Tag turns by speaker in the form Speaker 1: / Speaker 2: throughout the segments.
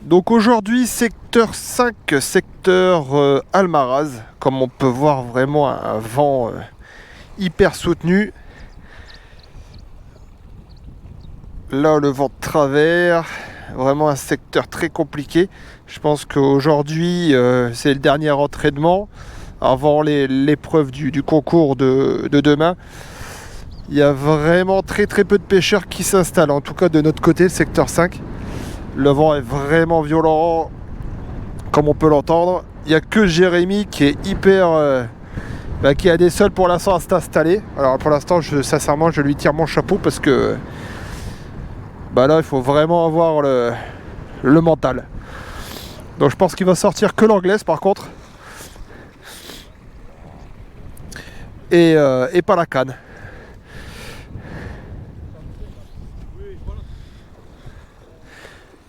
Speaker 1: Donc aujourd'hui secteur 5, secteur Almaraz, comme on peut voir vraiment un vent hyper soutenu. Là le vent de travers, vraiment un secteur très compliqué. Je pense qu'aujourd'hui c'est le dernier entraînement avant l'épreuve du concours de demain. Il y a vraiment très peu de pêcheurs qui s'installent, en tout cas de notre côté, le secteur 5. Le vent est vraiment violent, comme on peut l'entendre. Il n'y a que Jérémy qui est hyper... qui a des sols pour l'instant à s'installer. Alors pour l'instant, sincèrement, je lui tire mon chapeau parce que... là, il faut vraiment avoir le mental. Donc je pense qu'il va sortir que l'anglaise par contre. Et pas la canne.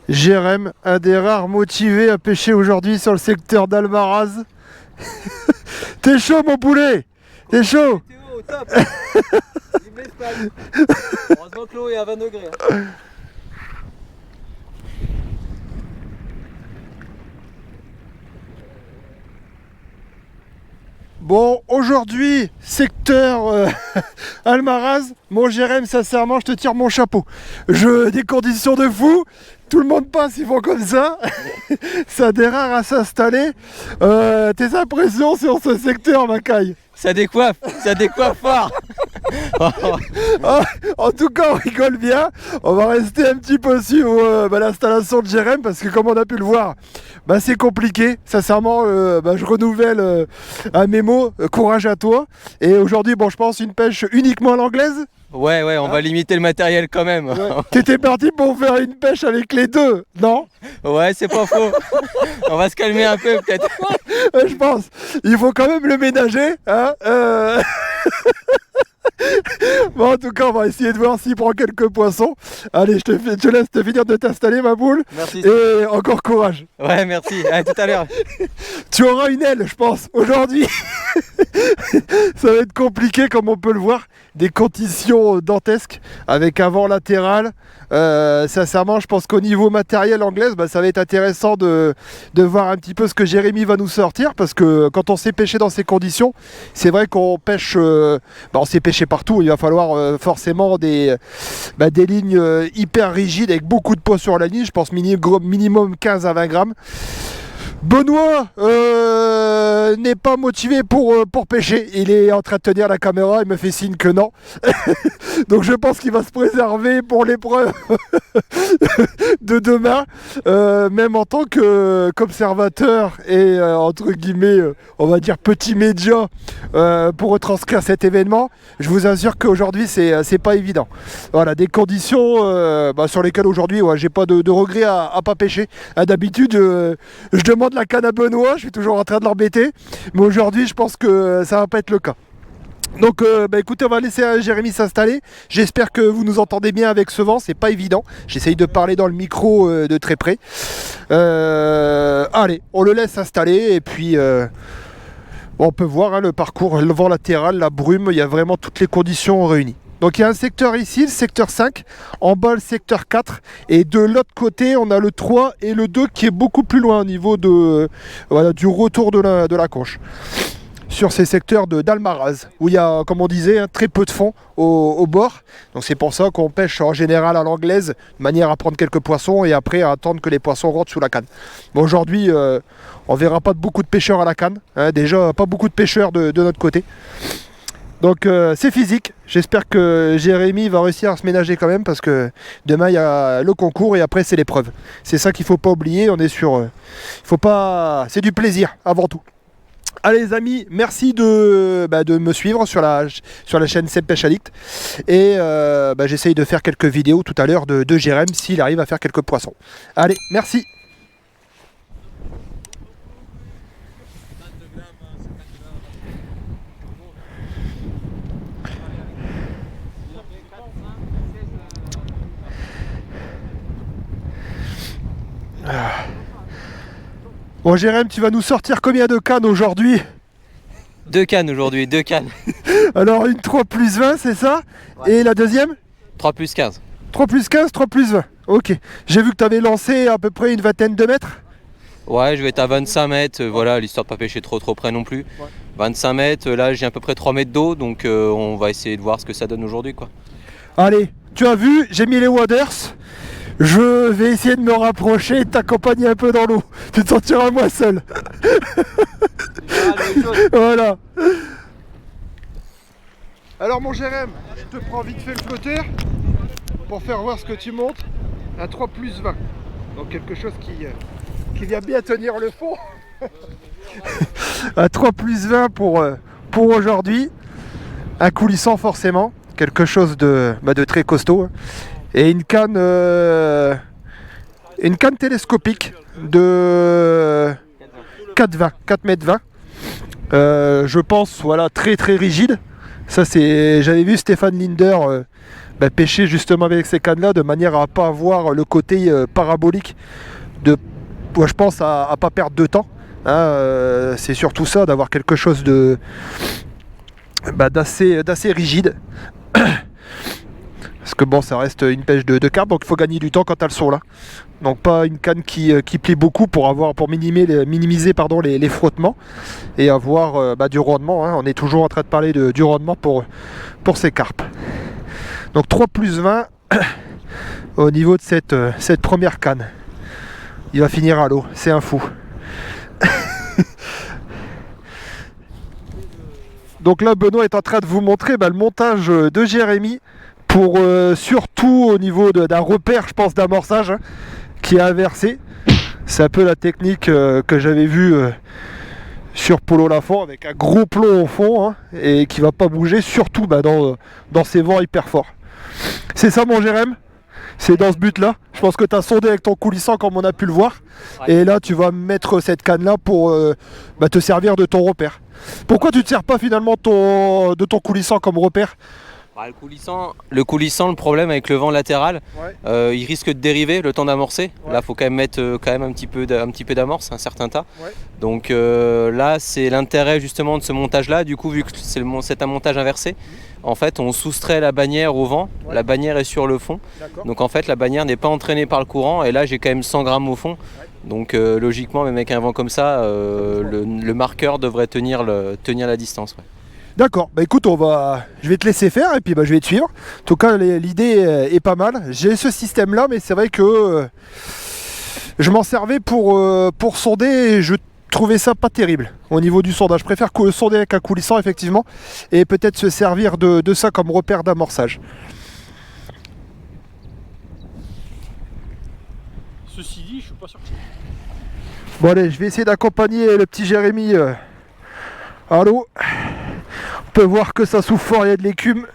Speaker 1: Jérém, un des rares motivés à pêcher aujourd'hui sur le secteur d'Almaraz. T'es chaud mon poulet? T'es chaud?
Speaker 2: Météo, top. Heureusement que l'eau est à 20 degrés.
Speaker 1: Bon, aujourd'hui, secteur Almaraz. Mon Jérém, sincèrement, je te tire mon chapeau. Des conditions de fou. Tout le monde passe, ils vont comme ça. Ça a des rares à s'installer. Tes impressions sur ce secteur, Macaille?
Speaker 2: Ça décoiffe fort.
Speaker 1: En tout cas, on rigole bien. On va rester un petit peu sur l'installation de Jérém parce que comme on a pu le voir, c'est compliqué. Sincèrement, je renouvelle un mémo. Courage à toi. Et aujourd'hui, je pense une pêche uniquement à l'anglaise.
Speaker 2: Ouais, on va limiter le matériel quand même.
Speaker 1: Ouais. T'étais parti pour faire une pêche avec les deux, non?
Speaker 2: Ouais, c'est pas faux. On va se calmer un peu peut-être.
Speaker 1: Je pense. Il faut quand même le ménager. Hein Bon, en tout cas, on va essayer de voir s'il prend quelques poissons. Allez, je te laisse te finir de t'installer, ma boule.
Speaker 2: Merci.
Speaker 1: Et encore courage.
Speaker 2: Ouais, merci. À tout à l'heure.
Speaker 1: Tu auras une aile, je pense, aujourd'hui. Ça va être compliqué, comme on peut le voir. Des conditions dantesques avec un vent latéral. Sincèrement, je pense qu'au niveau matériel anglaise, ça va être intéressant de voir un petit peu ce que Jérémy va nous sortir. Parce que quand on sait pêcher dans ces conditions, c'est vrai qu'on pêche... on sait pêcher partout. Il va falloir forcément des lignes hyper rigides avec beaucoup de poids sur la ligne. Je pense minimum 15 à 20 grammes. Benoît n'est pas motivé pour pêcher. Il est en train de tenir la caméra, il me fait signe que non. Donc je pense qu'il va se préserver pour l'épreuve de demain, même en tant qu'observateur et entre guillemets, on va dire petit média pour retranscrire cet événement. Je vous assure qu'aujourd'hui c'est pas évident. Voilà, des conditions sur lesquelles aujourd'hui j'ai pas de regret à pas pêcher. D'habitude je demande la canne à Benoît, je suis toujours en train de l'embêter, mais aujourd'hui je pense que ça va pas être le cas. Donc écoutez, on va laisser Jérémy s'installer. J'espère que vous nous entendez bien avec ce vent, c'est pas évident. J'essaye de parler dans le micro de très près. Allez, on le laisse s'installer et puis on peut voir le parcours, le vent latéral, la brume, il y a vraiment toutes les conditions réunies. Donc il y a un secteur ici, le secteur 5, en bas le secteur 4, et de l'autre côté on a le 3 et le 2 qui est beaucoup plus loin au niveau du retour de la conche. Sur ces secteurs d'Almaraz, où il y a, comme on disait, très peu de fond au bord. Donc c'est pour ça qu'on pêche en général à l'anglaise, de manière à prendre quelques poissons et après à attendre que les poissons rentrent sous la canne. Mais aujourd'hui, on ne verra pas beaucoup de pêcheurs à la canne, déjà pas beaucoup de pêcheurs de notre côté. Donc c'est physique, j'espère que Jérémy va réussir à se ménager quand même parce que demain il y a le concours et après c'est l'épreuve. C'est ça qu'il ne faut pas oublier, on est sur... c'est du plaisir avant tout. Allez les amis, merci de me suivre sur la chaîne Seb Pêche Addict. Et j'essaye de faire quelques vidéos tout à l'heure de Jérém s'il arrive à faire quelques poissons. Allez, merci. Bon Jérém, tu vas nous sortir combien de cannes aujourd'hui?
Speaker 2: 2 cannes aujourd'hui, 2 cannes.
Speaker 1: Alors une 3 plus 20, c'est ça? Ouais. Et la deuxième?
Speaker 2: 3 plus 15.
Speaker 1: 3 plus 15, 3 plus 20. Ok. J'ai vu que tu avais lancé à peu près une vingtaine de mètres.
Speaker 2: Ouais, je vais être à 25 mètres, voilà, l'histoire de pas pêcher trop près non plus. Ouais. 25 mètres, là j'ai à peu près 3 mètres d'eau, donc on va essayer de voir ce que ça donne aujourd'hui, quoi. Allez,
Speaker 1: tu as vu, j'ai mis les waders. Je vais essayer de me rapprocher et t'accompagner un peu dans l'eau. Tu te sentiras moi seul. Voilà. Alors mon Jérém, je te prends vite fait le flotteur pour faire voir ce que tu montes. Un 3 plus 20. Donc quelque chose qui vient bien tenir le fond. Un 3 plus 20 pour aujourd'hui. Un coulissant forcément. Quelque chose de très costaud. Et une canne télescopique de 4,20, 4 mètres 20. Je pense, voilà, très rigide. Ça c'est, j'avais vu Stéphane Linder pêcher justement avec ces cannes là de manière à pas avoir le côté parabolique je pense à pas perdre de temps, hein, c'est surtout ça, d'avoir quelque chose de d'assez rigide. Parce que bon, ça reste une pêche de carpe, donc il faut gagner du temps quand elles sont là. Donc pas une canne qui plie beaucoup pour minimiser les frottements et avoir du rendement, hein. On est toujours en train de parler du rendement pour ces carpes. Donc 3 plus 20 au niveau de cette première canne. Il va finir à l'eau, c'est un fou. Donc là, Benoît est en train de vous montrer le montage de Jérémy pour surtout au niveau d'un repère, je pense, d'amorçage, hein, qui est inversé. C'est un peu la technique que j'avais vue sur Polo Lafont, avec un gros plomb au fond, hein, et qui va pas bouger, surtout dans ces vents hyper forts. C'est ça mon Jérém? C'est dans ce but là. Je pense que tu as sondé avec ton coulissant comme on a pu le voir. Ouais. Et là tu vas mettre cette canne là pour te servir de ton repère. Pourquoi tu ne te sers pas finalement de ton coulissant comme repère?
Speaker 2: Le coulissant, le problème avec le vent latéral, ouais. Il risque de dériver le temps d'amorcer. Ouais. Là il faut quand même mettre un petit peu d'amorce, un certain tas. Ouais. Donc là c'est l'intérêt justement de ce montage là. Du coup, vu que c'est un montage inversé, en fait on soustrait la bannière au vent. Ouais. La bannière est sur le fond. Donc en fait la bannière n'est pas entraînée par le courant. Et là j'ai quand même 100 grammes au fond. Ouais. Donc logiquement, même avec un vent comme ça, le marqueur devrait tenir la distance. Ouais.
Speaker 1: D'accord, écoute, je vais te laisser faire et puis je vais te suivre. En tout cas, l'idée est pas mal. J'ai ce système là, mais c'est vrai que je m'en servais pour sonder et je trouvais ça pas terrible au niveau du sondage. Je préfère sonder avec un coulissant effectivement et peut-être se servir de ça comme repère d'amorçage.
Speaker 3: Ceci dit, je suis pas sûr.
Speaker 1: Bon allez, je vais essayer d'accompagner le petit Jérémy à l'eau. On peut voir que ça souffle fort, il y a de l'écume.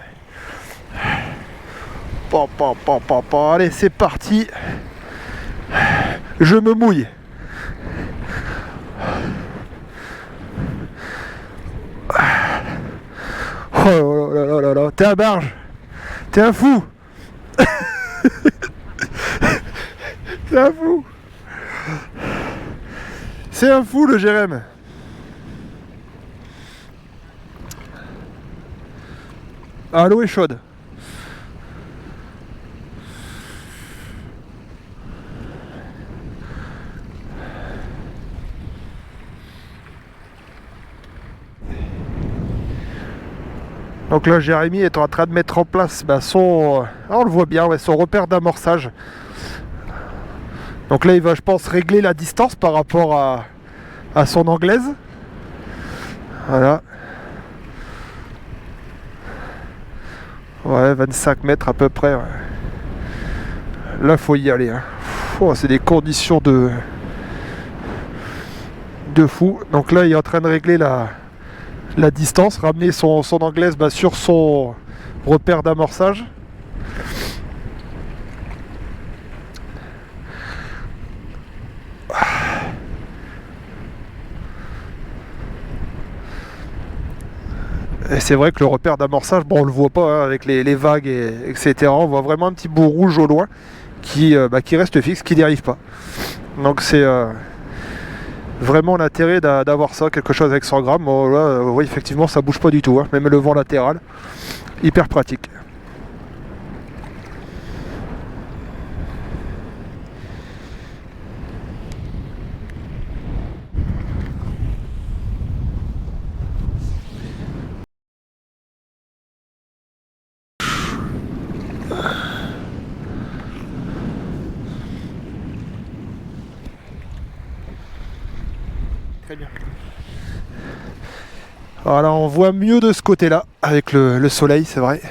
Speaker 1: Allez, c'est parti. Je me mouille. Oh là là là, t'es un barge. T'es un fou. C'est un fou. C'est un fou le Jérém. Ah, l'eau est chaude. Donc là, Jérémy est en train de mettre en place son... on le voit bien, ouais, son repère d'amorçage. Donc là, il va, je pense, régler la distance par rapport à son anglaise. Voilà. Ouais, 25 mètres à peu près. Ouais. Là, faut y aller. Hein. C'est des conditions de fou. Donc là, il est en train de régler la distance, ramener son anglaise sur son repère d'amorçage. Et c'est vrai que le repère d'amorçage, on le voit pas hein, avec les vagues etc. On voit vraiment un petit bout rouge au loin qui reste fixe, qui dérive pas. Donc c'est vraiment l'intérêt d'avoir ça, quelque chose avec 100 grammes. Bon, là, oui, effectivement, ça bouge pas du tout, hein. Même le vent latéral, hyper pratique. Très bien. Alors là, on voit mieux de ce côté-là, avec le soleil, c'est vrai.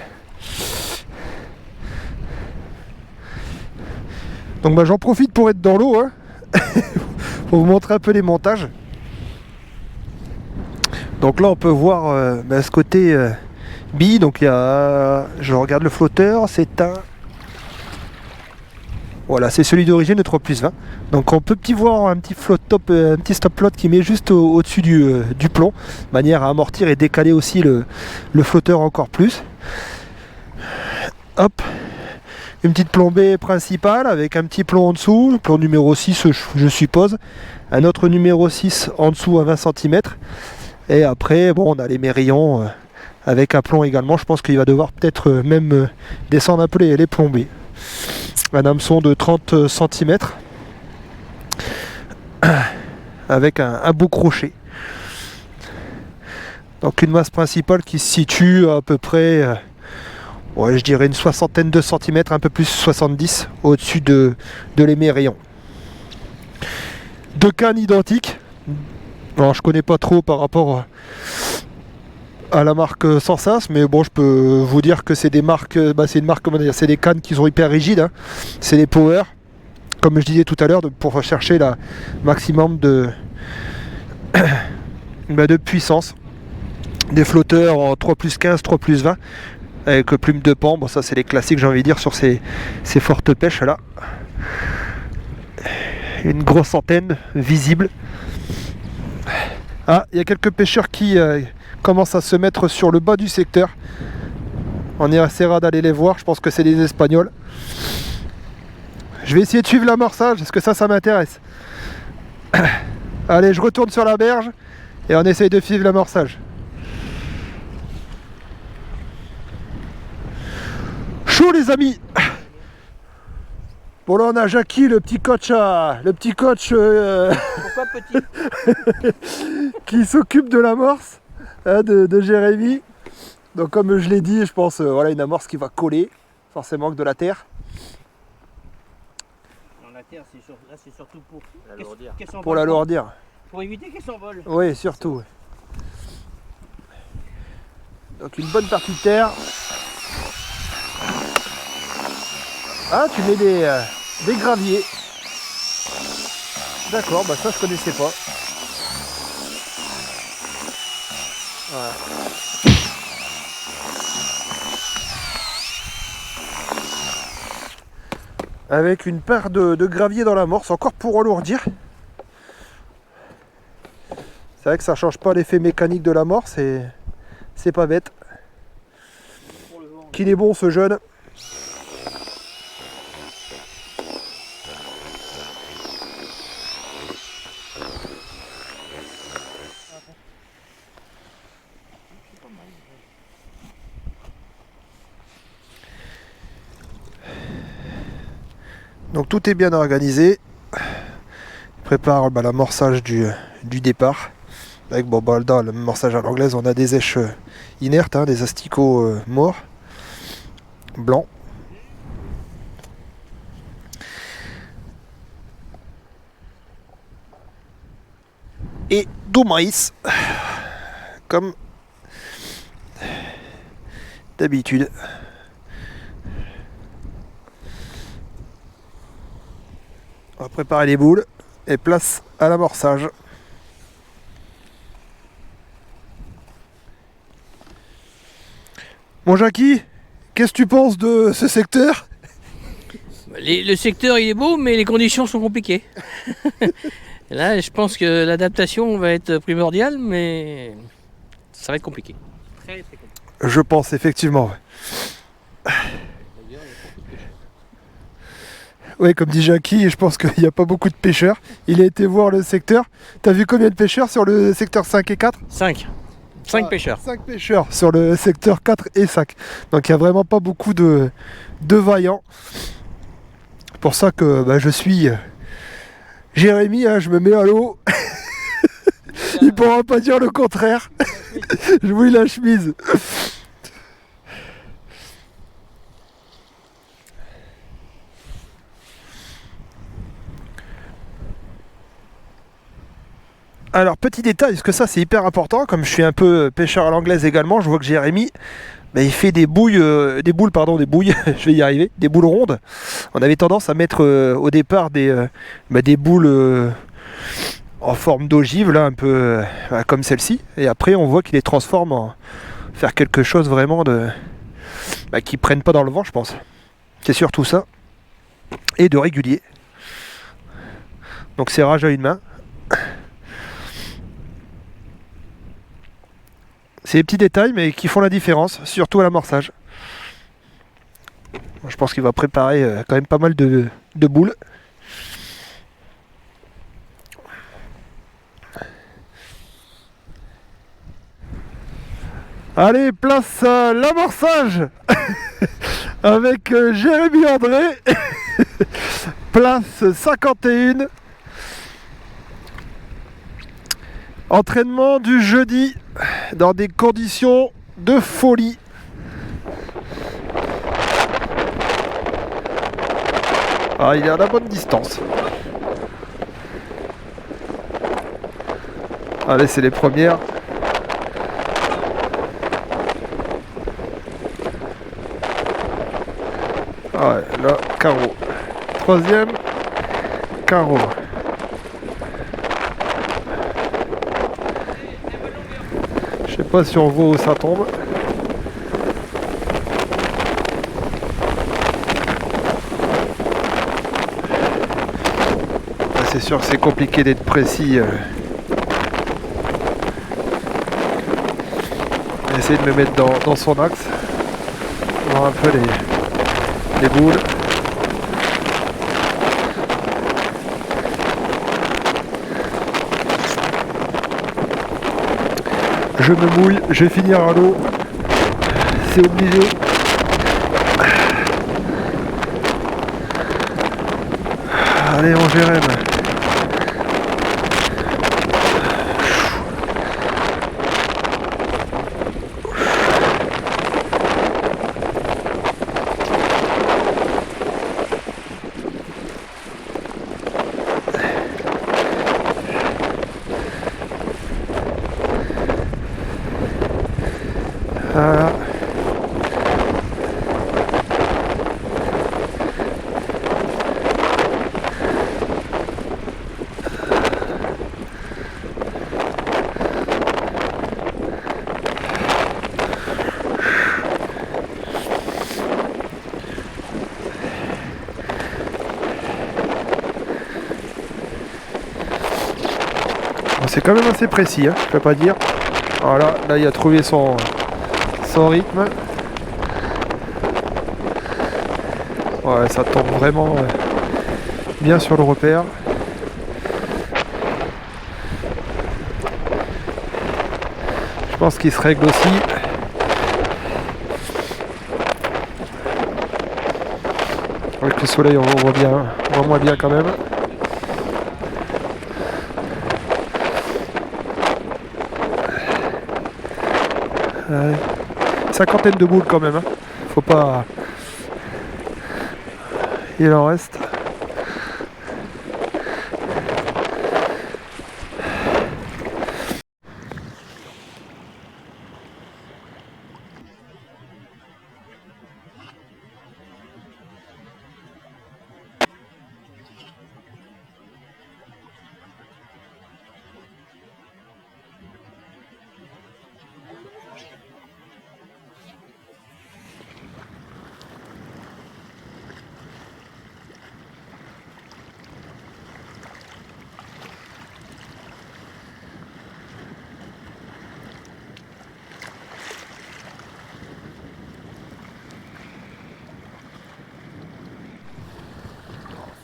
Speaker 1: Donc bah, j'en profite pour être dans l'eau, hein, pour vous montrer un peu les montages. Donc là, on peut voir ce côté bille. Donc il y a, je regarde le flotteur, c'est un... Voilà, c'est celui d'origine de 3+20. Donc on peut voir un petit un petit stop float qui met juste au-dessus du plomb, de manière à amortir et décaler aussi le flotteur encore plus. Hop, une petite plombée principale avec un petit plomb en dessous, le plomb numéro 6 je suppose, un autre numéro 6 en dessous à 20 cm. Et après, bon, on a les mérillons avec un plomb également. Je pense qu'il va devoir peut-être même descendre un peu les plombées. Un hameçon de 30 cm avec un beau crochet. Donc une masse principale qui se situe à peu près, ouais, je dirais une soixantaine de centimètres, un peu plus 70 au-dessus de l'émérillon. Deux cannes identiques. Alors je connais pas trop par rapport à la marque Sensas, mais bon, je peux vous dire que c'est des marques, c'est une marque, comment dire, c'est des cannes qui sont hyper rigides, hein. C'est des power, comme je disais tout à l'heure, pour chercher la maximum de de puissance. Des flotteurs en 3+15, 3+20 avec plume de pan. Bon, ça c'est les classiques, j'ai envie de dire, sur ces fortes pêches là. Une grosse antenne visible. Ah, il y a quelques pêcheurs qui commencent à se mettre sur le bas du secteur. On essaiera d'aller les voir, je pense que c'est des Espagnols. Je vais essayer de suivre l'amorçage, parce que ça m'intéresse. Allez, je retourne sur la berge et on essaye de suivre l'amorçage. Chaud les amis. Bon là on a Jackie, le petit coach
Speaker 3: Pourquoi petit?
Speaker 1: qui s'occupe de l'amorce, hein, de Jérémy. Donc comme je l'ai dit, je pense voilà, une amorce qui va coller forcément que de la terre.
Speaker 3: Non, la terre, c'est surtout pour
Speaker 2: l'alourdir.
Speaker 1: Pour l'alourdir.
Speaker 3: Pour éviter qu'elle s'envole.
Speaker 1: Oui, surtout. Ouais. Donc une bonne partie de terre. Ah, tu mets des graviers. D'accord, bah ça je connaissais pas. Voilà. Avec une paire de graviers dans l'amorce, encore pour alourdir. C'est vrai que ça change pas l'effet mécanique de l'amorce et c'est pas bête. Qu'il est bon ce jeune. Donc tout est bien organisé. Il prépare l'amorçage du départ. Avec dans l'amorçage à l'anglaise, on a des èches inertes, hein, des asticots morts, blancs. Et du maïs, comme d'habitude. On va préparer les boules et place à l'amorçage. Bon Jackie, qu'est-ce que tu penses de ce secteur?
Speaker 3: Le secteur il est beau, mais les conditions sont compliquées. Là, je pense que l'adaptation va être primordiale, mais ça va être compliqué. Très compliqué.
Speaker 1: Je pense effectivement. Ouais. Oui, comme dit Jackie, je pense qu'il n'y a pas beaucoup de pêcheurs. Il a été voir le secteur. T'as vu combien de pêcheurs sur le secteur 5 et 4?
Speaker 3: 5. 5 pêcheurs.
Speaker 1: 5 pêcheurs sur le secteur 4 et 5. Donc il n'y a vraiment pas beaucoup de vaillants. C'est pour ça que je suis Jérémy, hein, je me mets à l'eau. Il pourra pas dire le contraire. Je mouille la chemise. Alors petit détail, parce que ça c'est hyper important, comme je suis un peu pêcheur à l'anglaise également, je vois que Jérémy, il fait des boules, je vais y arriver, des boules rondes. On avait tendance à mettre au départ des boules en forme d'ogive, là un peu comme celle-ci, et après on voit qu'il les transforme en faire quelque chose vraiment de qui prenne pas dans le vent, je pense. C'est surtout ça, et de régulier. Donc serrage à une main. C'est des petits détails mais qui font la différence, surtout à l'amorçage. Je pense qu'il va préparer quand même pas mal de boules. Allez, place à l'amorçage avec Jérémy André. Place 51. Entraînement du jeudi dans des conditions de folie. Ah, il est à la bonne distance. Allez, c'est les premières. Ah ouais, là, carreau. Troisième, carreau. Je sais pas si on voit où ça tombe. C'est sûr que c'est compliqué d'être précis. Essayer de me mettre dans son axe. Voir un peu les boules. Je me mouille, je vais finir à l'eau. C'est obligé. Allez, mon Jérém. Voilà. C'est quand même assez précis, hein, je peux pas dire. Voilà, là il a trouvé son rythme. Ouais, ça tombe vraiment bien sur le repère. Je pense qu'il se règle aussi. Avec le soleil on voit bien, on voit moins bien quand même. Cinquantaine de boules quand même, hein. Faut pas... Il en reste.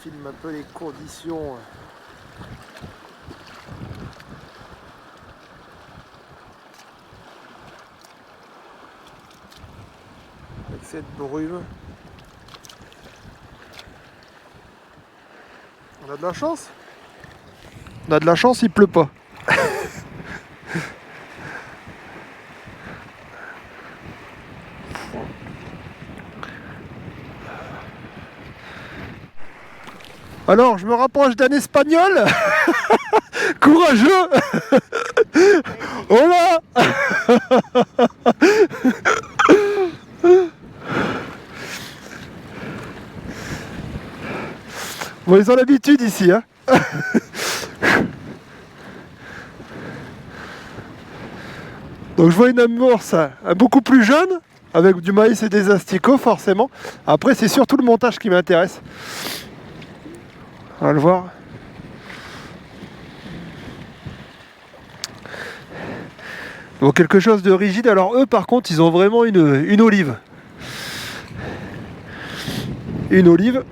Speaker 1: filme un peu les conditions. Avec cette brume. On a de la chance. On a de la chance, il pleut pas. Alors, je me rapproche d'un Espagnol. Courageux. Hola. Bon, ils ont l'habitude ici, hein. Donc je vois une amorce beaucoup plus jeune, avec du maïs et des asticots forcément. Après, c'est surtout le montage qui m'intéresse. On va le voir. Bon, quelque chose de rigide. Alors eux, par contre, ils ont vraiment une olive. Une olive.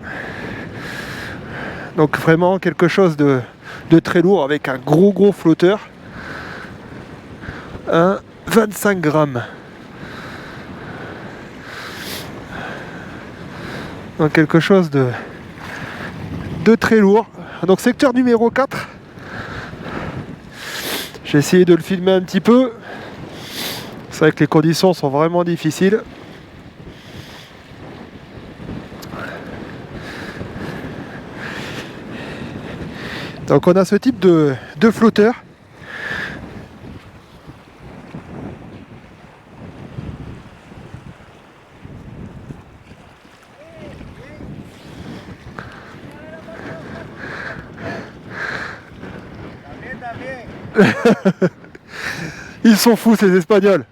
Speaker 1: Donc vraiment quelque chose de très lourd avec un gros flotteur. Un 25 grammes. Donc quelque chose de très lourd. Donc secteur numéro 4. J'ai essayé de le filmer un petit peu. C'est vrai que les conditions sont vraiment difficiles. Donc on a ce type de flotteur. Ils sont fous ces Espagnols.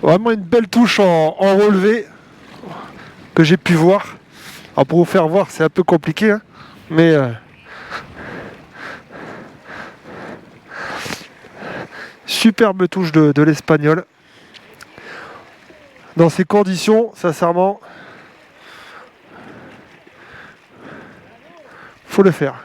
Speaker 1: Vraiment une belle touche en relevé que j'ai pu voir. Alors pour vous faire voir, c'est un peu compliqué, hein, mais superbe touche de l'Espagnol. Dans ces conditions, sincèrement, faut le faire.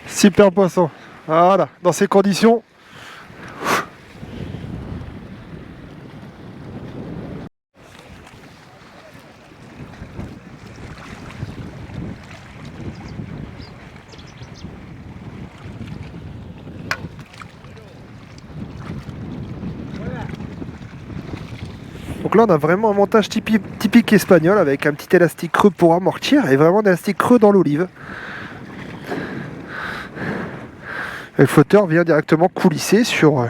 Speaker 1: Super poisson. Voilà, dans ces conditions. Donc là on a vraiment un montage typique espagnol avec un petit élastique creux pour amortir et vraiment un élastique creux dans l'olive. Et le flotteur vient directement coulisser sur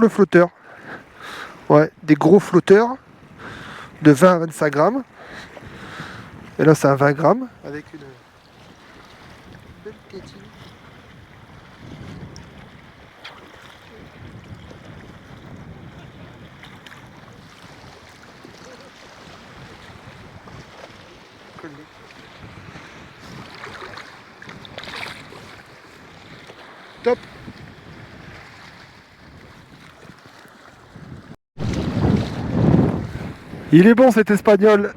Speaker 1: le flotteur. Ouais, des gros flotteurs de 20 à 25 grammes. Et là c'est un 20 grammes avec une belle tétine. Top. Il est bon cet Espagnol.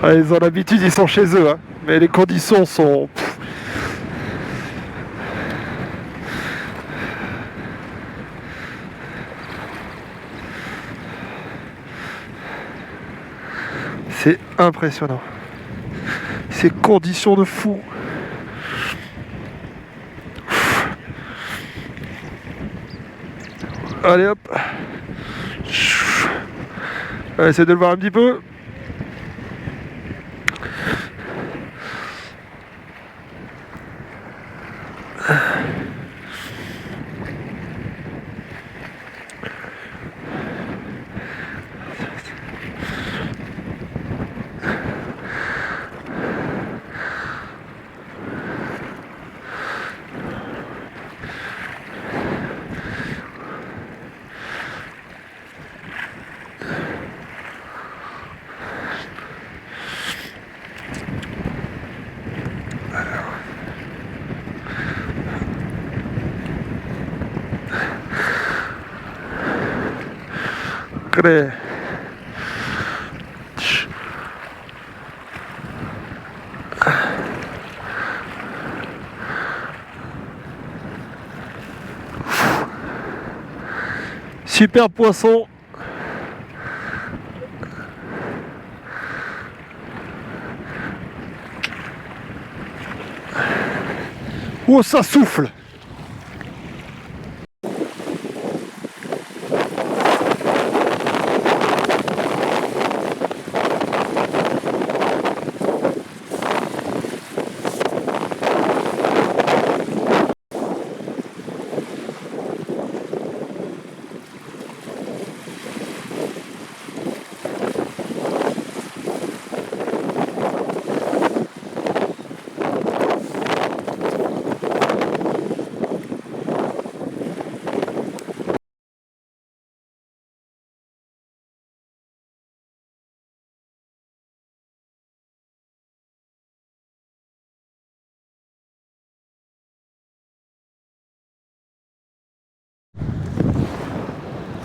Speaker 1: Ouais, ils ont l'habitude, ils sont chez eux, hein. Mais les conditions sont... C'est impressionnant. Ces conditions de fou. Allez hop. On va essayer de le voir un petit peu. Allez. Super poisson. Oh, ça souffle.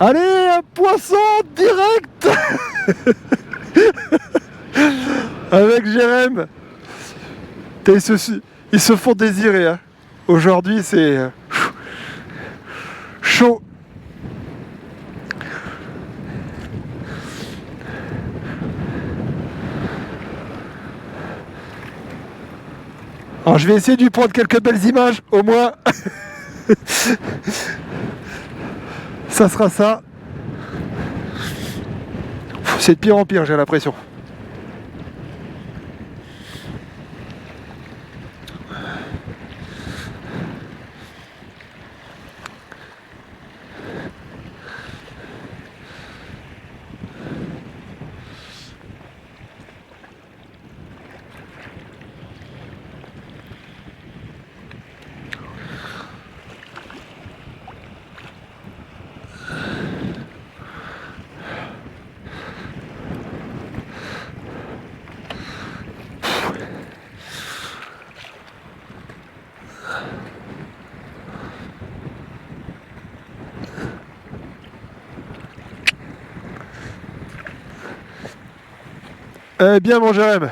Speaker 1: Allez, un poisson direct. Avec Jérém. Ils se font désirer. Hein. Aujourd'hui, c'est chaud. Alors, je vais essayer de lui prendre quelques belles images, au moins. Ça sera ça. C'est de pire en pire, j'ai l'impression. Eh bien, mon Jérém.